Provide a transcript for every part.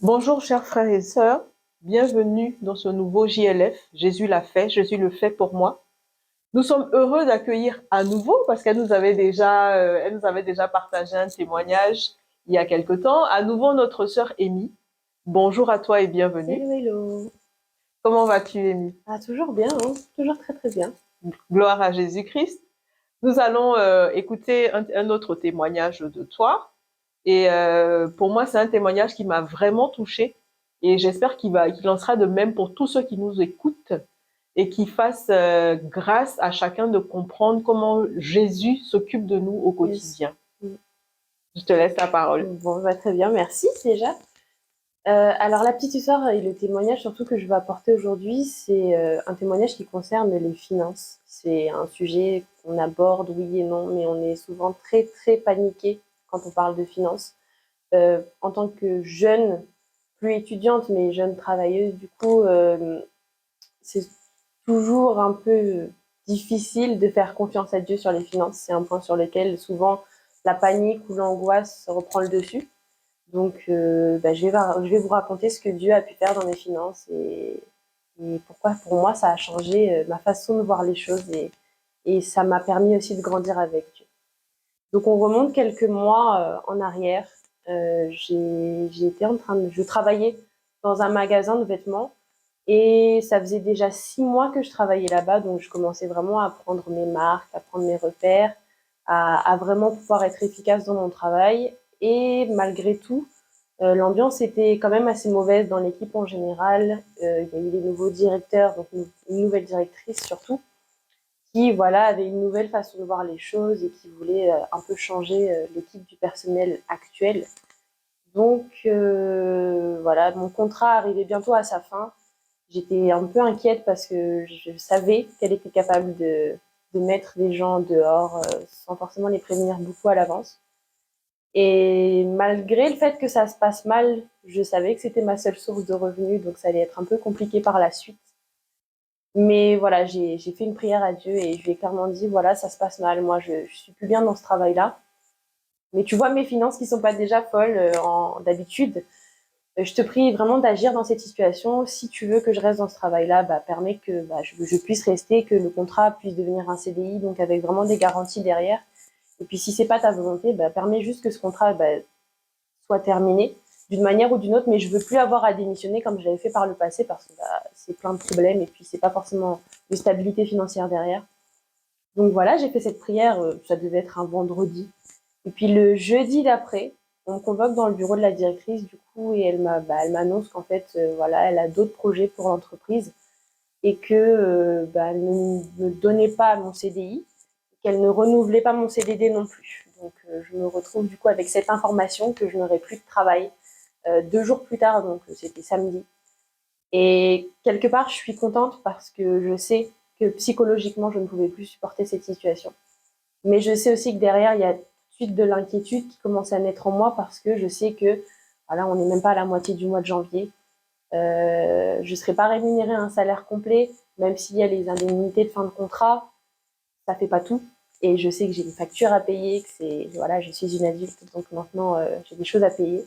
Bonjour chers frères et sœurs, bienvenue dans ce nouveau JLF. Jésus l'a fait, Jésus le fait pour moi. Nous sommes heureux d'accueillir à nouveau, parce elle nous avait déjà partagé un témoignage il y a quelque temps, à nouveau notre sœur Amy. Bonjour à toi et bienvenue. Hello, hello. Comment vas-tu, Amy? Ah, toujours bien, hein, toujours très très bien. Gloire à Jésus-Christ. Nous allons écouter un autre témoignage de toi. Et pour moi, c'est un témoignage qui m'a vraiment touchée. Et j'espère qu'il en sera de même pour tous ceux qui nous écoutent et qui fassent grâce à chacun de comprendre comment Jésus s'occupe de nous au quotidien. Yes. Je te laisse la parole. Bon, très bien, merci déjà. Alors la petite histoire et le témoignage surtout que je vais apporter aujourd'hui, c'est un témoignage qui concerne les finances. C'est un sujet qu'on aborde, oui et non, mais on est souvent très très paniqué quand on parle de finances. En tant que jeune, plus étudiante, mais jeune travailleuse, du coup, c'est toujours un peu difficile de faire confiance à Dieu sur les finances. C'est un point sur lequel souvent la panique ou l'angoisse reprend le dessus. Donc, je vais vous raconter ce que Dieu a pu faire dans mes finances et pourquoi pour moi ça a changé ma façon de voir les choses et ça m'a permis aussi de grandir avec Dieu. Donc on remonte quelques mois en arrière. Je travaillais dans un magasin de vêtements et ça faisait déjà 6 mois que je travaillais là-bas, donc je commençais vraiment à prendre mes marques, à prendre mes repères, à vraiment pouvoir être efficace dans mon travail. Et malgré tout, l'ambiance était quand même assez mauvaise dans l'équipe en général. Il y a eu des nouveaux directeurs, donc une nouvelle directrice surtout, qui voilà, avait une nouvelle façon de voir les choses et qui voulait un peu changer l'équipe du personnel actuel. Donc voilà, mon contrat arrivait bientôt à sa fin. J'étais un peu inquiète parce que je savais qu'elle était capable de mettre des gens dehors sans forcément les prévenir beaucoup à l'avance. Et malgré le fait que ça se passe mal, je savais que c'était ma seule source de revenus, donc ça allait être un peu compliqué par la suite. Mais voilà, j'ai fait une prière à Dieu et je lui ai clairement dit, voilà, ça se passe mal, moi je suis plus bien dans ce travail-là. Mais tu vois mes finances qui sont pas déjà folles d'habitude. Je te prie vraiment d'agir dans cette situation. Si tu veux que je reste dans ce travail-là, permets que je puisse rester, que le contrat puisse devenir un CDI, donc avec vraiment des garanties derrière. Et puis si c'est pas ta volonté, permets juste que ce contrat soit terminé d'une manière ou d'une autre, mais je veux plus avoir à démissionner comme je l'avais fait par le passé parce que c'est plein de problèmes et puis c'est pas forcément de stabilité financière derrière. Donc voilà, j'ai fait cette prière, ça devait être un vendredi. Et puis le jeudi d'après, on me convoque dans le bureau de la directrice du coup et elle m'annonce qu'en fait voilà, elle a d'autres projets pour l'entreprise et que elle ne me donnait pas mon CDI, qu'elle ne renouvelait pas mon CDD non plus. Donc je me retrouve du coup avec cette information que je n'aurai plus de travail 2 jours plus tard, donc c'était samedi. Et quelque part, je suis contente parce que je sais que psychologiquement, je ne pouvais plus supporter cette situation. Mais je sais aussi que derrière, il y a tout de suite de l'inquiétude qui commence à naître en moi parce que je sais que, voilà, on n'est même pas à la moitié du mois de janvier. Je ne serai pas rémunérée à un salaire complet, même s'il y a les indemnités de fin de contrat, ça fait pas tout. Et je sais que j'ai une facture à payer, que voilà, je suis une adulte, donc maintenant j'ai des choses à payer.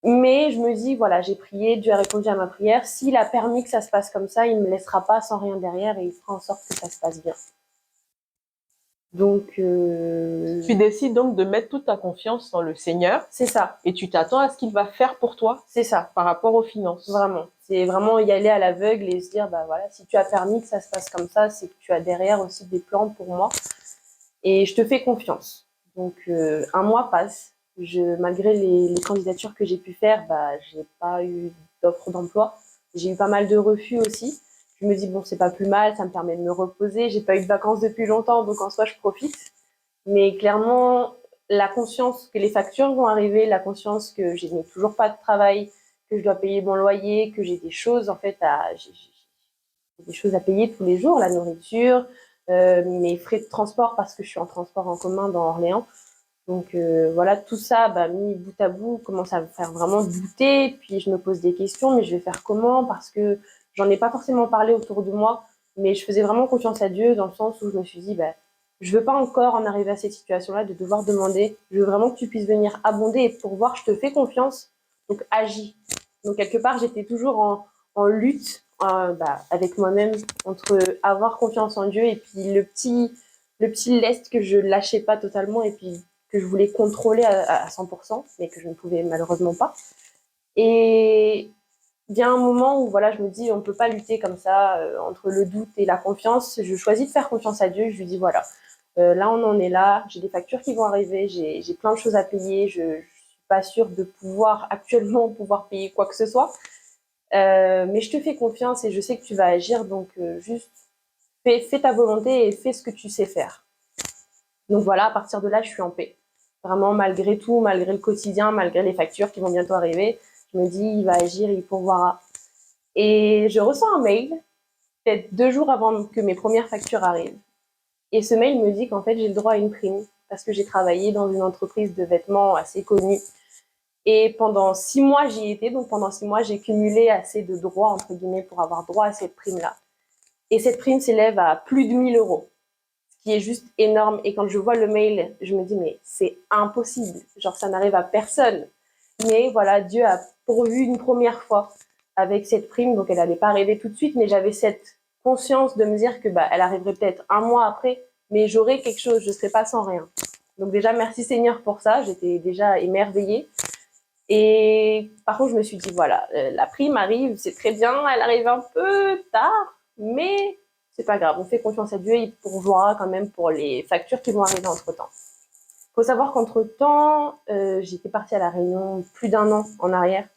Mais je me dis, voilà, j'ai prié, Dieu a répondu à ma prière. S'il a permis que ça se passe comme ça, il ne me laissera pas sans rien derrière et il fera en sorte que ça se passe bien. Donc, Tu décides donc de mettre toute ta confiance dans le Seigneur. C'est ça. Et tu t'attends à ce qu'il va faire pour toi. C'est ça. Par rapport aux finances. Vraiment. C'est vraiment y aller à l'aveugle et se dire, voilà, si tu as permis que ça se passe comme ça, c'est que tu as derrière aussi des plans pour moi. Et je te fais confiance. Donc, un mois passe. Malgré les candidatures que j'ai pu faire, j'ai pas eu d'offre d'emploi. J'ai eu pas mal de refus aussi. Je me dis, bon, c'est pas plus mal, ça me permet de me reposer. J'ai pas eu de vacances depuis longtemps, donc en soi, je profite. Mais clairement, la conscience que les factures vont arriver, la conscience que je n'ai toujours pas de travail, que je dois payer mon loyer, que j'ai des choses, en fait, j'ai des choses à payer tous les jours, la nourriture, mes frais de transport parce que je suis en transport en commun dans Orléans. Donc voilà, tout ça, mis bout à bout, commence à me faire vraiment douter. Puis je me pose des questions, mais je vais faire comment? Parce que j'en ai pas forcément parlé autour de moi, mais je faisais vraiment confiance à Dieu dans le sens où je me suis dit, je veux pas encore en arriver à cette situation-là de devoir demander. Je veux vraiment que tu puisses venir abonder et pour voir, je te fais confiance. donc agis. Donc quelque part, j'étais toujours en lutte avec moi-même entre avoir confiance en Dieu et puis le petit lest que je lâchais pas totalement et puis que je voulais contrôler à 100%, mais que je ne pouvais malheureusement pas. Et il y a un moment où voilà, je me dis on peut pas lutter comme ça entre le doute et la confiance. Je choisis de faire confiance à Dieu. Je lui dis voilà, là on en est là. J'ai des factures qui vont arriver. J'ai plein de choses à payer. Je suis pas sûre de pouvoir actuellement pouvoir payer quoi que ce soit. Mais je te fais confiance et je sais que tu vas agir. Donc juste fais ta volonté et fais ce que tu sais faire. Donc voilà, à partir de là, je suis en paix. Vraiment, malgré tout, malgré le quotidien, malgré les factures qui vont bientôt arriver, je me dis, il va agir, il pourvoira. Et je reçois un mail, peut-être 2 jours avant que mes premières factures arrivent. Et ce mail me dit qu'en fait, j'ai le droit à une prime parce que j'ai travaillé dans une entreprise de vêtements assez connue. Et pendant 6 mois, j'y étais. Donc pendant 6 mois, j'ai cumulé assez de droits, entre guillemets, pour avoir droit à cette prime-là. Et cette prime s'élève à plus de 1 000 euros, ce qui est juste énorme. Et quand je vois le mail, je me dis, mais c'est impossible. Genre, ça n'arrive à personne. Mais voilà, Dieu a pourvu une première fois avec cette prime, donc elle n'allait pas arriver tout de suite, mais j'avais cette conscience de me dire que elle arriverait peut-être un mois après, mais j'aurais quelque chose, je ne serais pas sans rien. Donc déjà, merci Seigneur pour ça, j'étais déjà émerveillée. Et par contre, je me suis dit, voilà, la prime arrive, c'est très bien, elle arrive un peu tard, mais c'est pas grave, on fait confiance à Dieu, il pourvoira quand même pour les factures qui vont arriver entre-temps. Il faut savoir qu'entre-temps, j'étais partie à La Réunion plus d'1 an en arrière,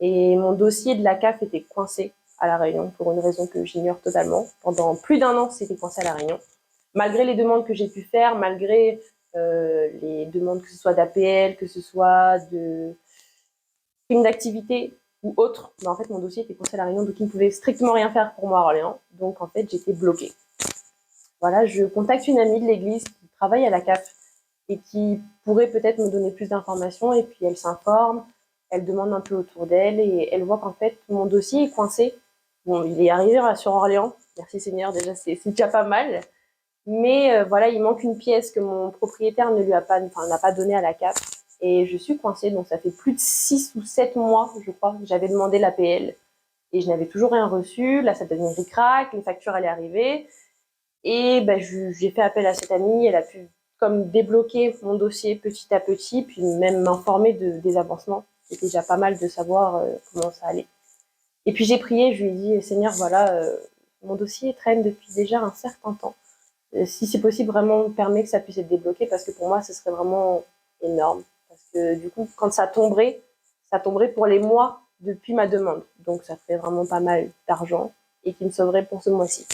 et mon dossier de la CAF était coincé à La Réunion pour une raison que j'ignore totalement. Pendant plus d'1 an, c'était coincé à La Réunion. Malgré les demandes que j'ai pu faire, malgré les demandes que ce soit d'APL, que ce soit de prime d'activité ou autre, en fait, mon dossier était coincé à La Réunion, donc il ne pouvait strictement rien faire pour moi à Orléans. Donc, en fait, j'étais bloquée. Voilà, je contacte une amie de l'église qui travaille à la CAF et qui pourrait peut-être me donner plus d'informations. Et puis, elle s'informe, elle demande un peu autour d'elle et elle voit qu'en fait, mon dossier est coincé. Bon, il est arrivé sur Orléans. Merci Seigneur, déjà, c'est déjà pas mal. Mais voilà, il manque une pièce que mon propriétaire ne lui a pas, enfin, n'a pas donnée à la CAF. Et je suis coincée, donc ça fait plus de 6 ou 7 mois, je crois, que j'avais demandé l'APL. Et je n'avais toujours rien reçu. Là, ça devient ric-rac, les factures allaient arriver. Et j'ai fait appel à cette amie. Elle a pu comme débloquer mon dossier petit à petit, puis même m'informer des avancements. C'était déjà pas mal de savoir comment ça allait. Et puis j'ai prié, je lui ai dit, Seigneur, voilà, mon dossier traîne depuis déjà un certain temps. Si c'est possible, vraiment, permet que ça puisse être débloqué, parce que pour moi, ce serait vraiment énorme. Parce que du coup, quand ça tomberait pour les mois depuis ma demande. Donc ça ferait vraiment pas mal d'argent et qui me sauverait pour ce mois-ci.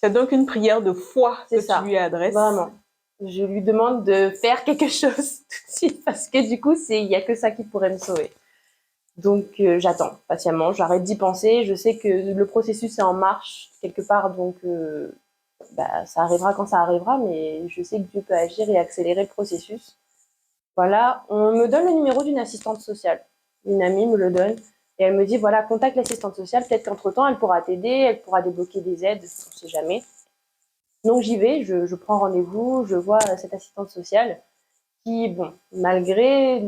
C'est donc une prière de foi que ça, tu lui adresses. Vraiment. Je lui demande de faire quelque chose tout de suite parce que du coup, il n'y a que ça qui pourrait me sauver. Donc j'attends patiemment, j'arrête d'y penser. Je sais que le processus est en marche quelque part, donc ça arrivera quand ça arrivera, mais je sais que Dieu peut agir et accélérer le processus. Voilà, on me donne le numéro d'une assistante sociale. Une amie me le donne et elle me dit, voilà, contacte l'assistante sociale, peut-être qu'entre-temps, elle pourra t'aider, elle pourra débloquer des aides, on ne sait jamais. Donc j'y vais, je prends rendez-vous, je vois cette assistante sociale qui, bon, malgré...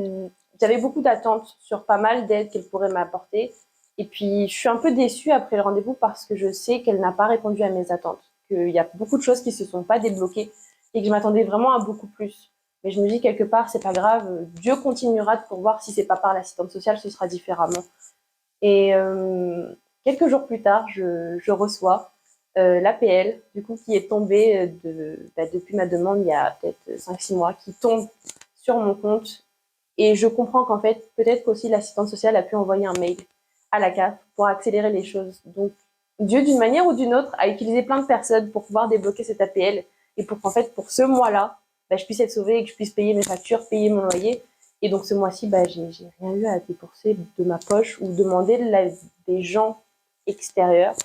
J'avais beaucoup d'attentes sur pas mal d'aides qu'elle pourrait m'apporter. Et puis, je suis un peu déçue après le rendez-vous parce que je sais qu'elle n'a pas répondu à mes attentes, qu'il y a beaucoup de choses qui ne se sont pas débloquées et que je m'attendais vraiment à beaucoup plus. Mais je me dis quelque part, c'est pas grave, Dieu continuera de pourvoir. Si c'est pas par l'assistante sociale, ce sera différemment. Et quelques jours plus tard, je reçois l'APL, du coup, qui est tombée depuis ma demande il y a peut-être 5-6 mois, qui tombe sur mon compte. Et je comprends qu'en fait, peut-être qu'aussi l'assistante sociale a pu envoyer un mail à la CAF pour accélérer les choses. Donc, Dieu, d'une manière ou d'une autre, a utilisé plein de personnes pour pouvoir débloquer cette APL et pour qu'en fait, pour ce mois-là, je puisse être sauvée et que je puisse payer mes factures, payer mon loyer. Et donc, ce mois-ci, j'ai rien eu à débourser de ma poche ou demander de l'aide des gens extérieurs.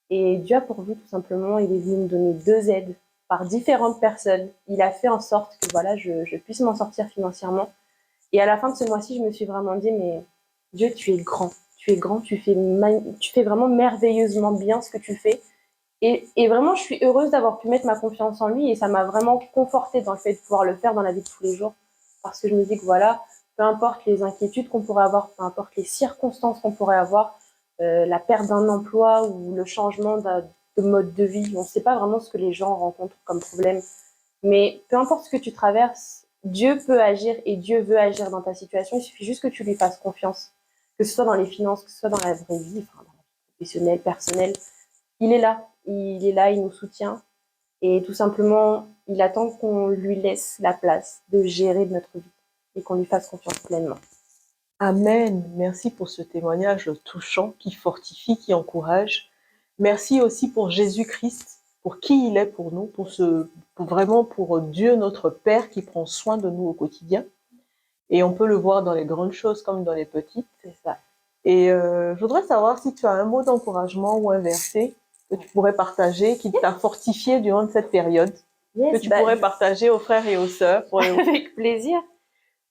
Et Dieu a pourvu, tout simplement. Il est venu me donner 2 aides par différentes personnes. Il a fait en sorte que voilà, je puisse m'en sortir financièrement. Et à la fin de ce mois-ci, je me suis vraiment dit, mais Dieu, tu es grand. Tu es grand, tu fais vraiment merveilleusement bien ce que tu fais. Et vraiment, je suis heureuse d'avoir pu mettre ma confiance en lui et ça m'a vraiment confortée dans le fait de pouvoir le faire dans la vie de tous les jours. Parce que je me dis que voilà, peu importe les inquiétudes qu'on pourrait avoir, peu importe les circonstances qu'on pourrait avoir, la perte d'un emploi ou le changement de mode de vie. On ne sait pas vraiment ce que les gens rencontrent comme problème. Mais peu importe ce que tu traverses, Dieu peut agir et Dieu veut agir dans ta situation. Il suffit juste que tu lui fasses confiance. Que ce soit dans les finances, que ce soit dans la vraie vie, enfin, dans la vie professionnelle, personnelle. Il est là. Il est là, il nous soutient. Et tout simplement, il attend qu'on lui laisse la place de gérer notre vie et qu'on lui fasse confiance pleinement. Amen. Merci pour ce témoignage touchant qui fortifie, qui encourage. Merci aussi pour Jésus-Christ, pour qui il est pour nous, vraiment pour Dieu notre Père qui prend soin de nous au quotidien. Et on peut le voir dans les grandes choses comme dans les petites. C'est ça. Et je voudrais savoir si tu as un mot d'encouragement ou un verset que tu pourrais partager, qui t'a fortifié durant cette période, que tu pourrais partager aux frères et aux sœurs. Avec plaisir.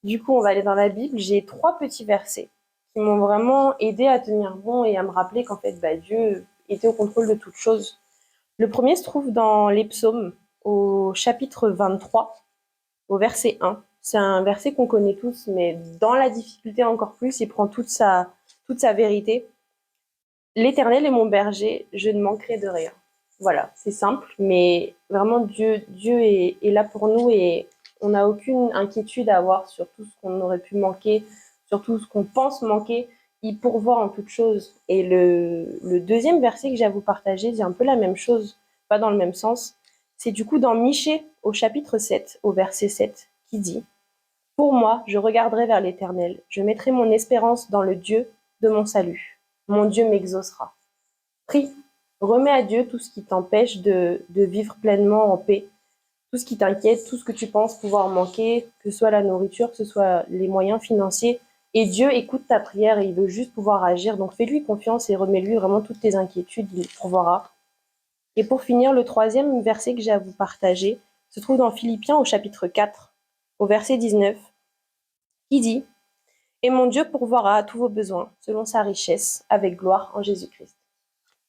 Du coup, on va aller dans la Bible. J'ai 3 petits versets qui m'ont vraiment aidé à tenir bon et à me rappeler qu'en fait, Dieu était au contrôle de toutes choses. Le premier se trouve dans les psaumes, au chapitre 23, au verset 1. C'est un verset qu'on connaît tous, mais dans la difficulté encore plus, il prend toute sa vérité. L'Éternel est mon berger, je ne manquerai de rien. Voilà, c'est simple, mais vraiment Dieu est là pour nous et on n'a aucune inquiétude à avoir sur tout ce qu'on aurait pu manquer, sur tout ce qu'on pense manquer. Il pourvoit en toutes choses. Et le deuxième verset que j'ai à vous partager dit un peu la même chose, pas dans le même sens. C'est du coup dans Michée, au chapitre 7, au verset 7, qui dit « Pour moi, je regarderai vers l'Éternel, je mettrai mon espérance dans le Dieu de mon salut. Mon Dieu m'exaucera. » Prie, remets à Dieu tout ce qui t'empêche de vivre pleinement en paix, tout ce qui t'inquiète, tout ce que tu penses pouvoir manquer, que ce soit la nourriture, que ce soit les moyens financiers. Et Dieu écoute ta prière et il veut juste pouvoir agir. Donc fais-lui confiance et remets-lui vraiment toutes tes inquiétudes, il pourvoira. Et pour finir, le troisième verset que j'ai à vous partager se trouve dans Philippiens au chapitre 4, au verset 19, qui dit « Et mon Dieu pourvoira à tous vos besoins, selon sa richesse, avec gloire en Jésus-Christ. »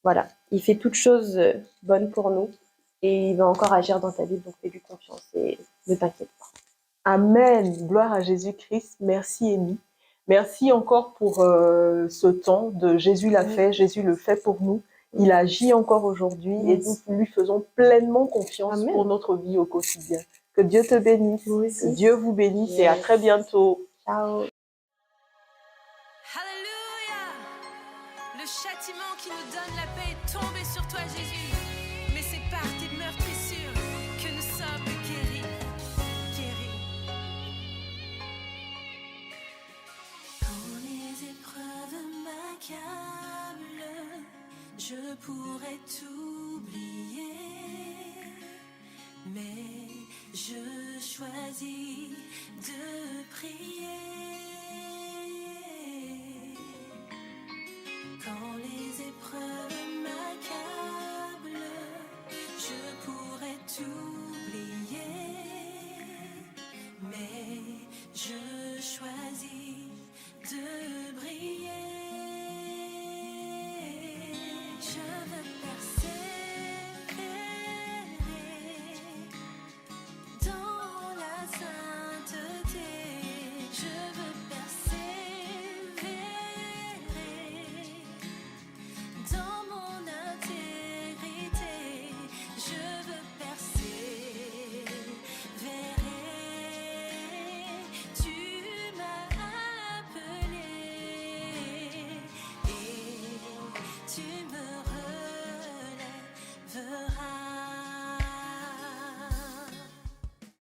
Voilà, il fait toutes choses bonnes pour nous et il va encore agir dans ta vie, donc fais-lui confiance et ne t'inquiète pas. Amen. Gloire à Jésus-Christ. Merci, Amy. Merci encore pour ce temps de Jésus l'a fait, Jésus le fait pour nous. Il agit encore aujourd'hui et nous lui faisons pleinement confiance Amen. pour notre vie au quotidien. Que Dieu te bénisse, que Dieu vous bénisse et à très bientôt. Ciao. Alléluia! Le châtiment qui nous donne la paix est tombé sur toi, Jésus. Mais c'est par tes meurtrissures que nous sommes guéris. Quand les épreuves m'accablent, je pourrais t'oublier. Mais je choisis de prier. Quand les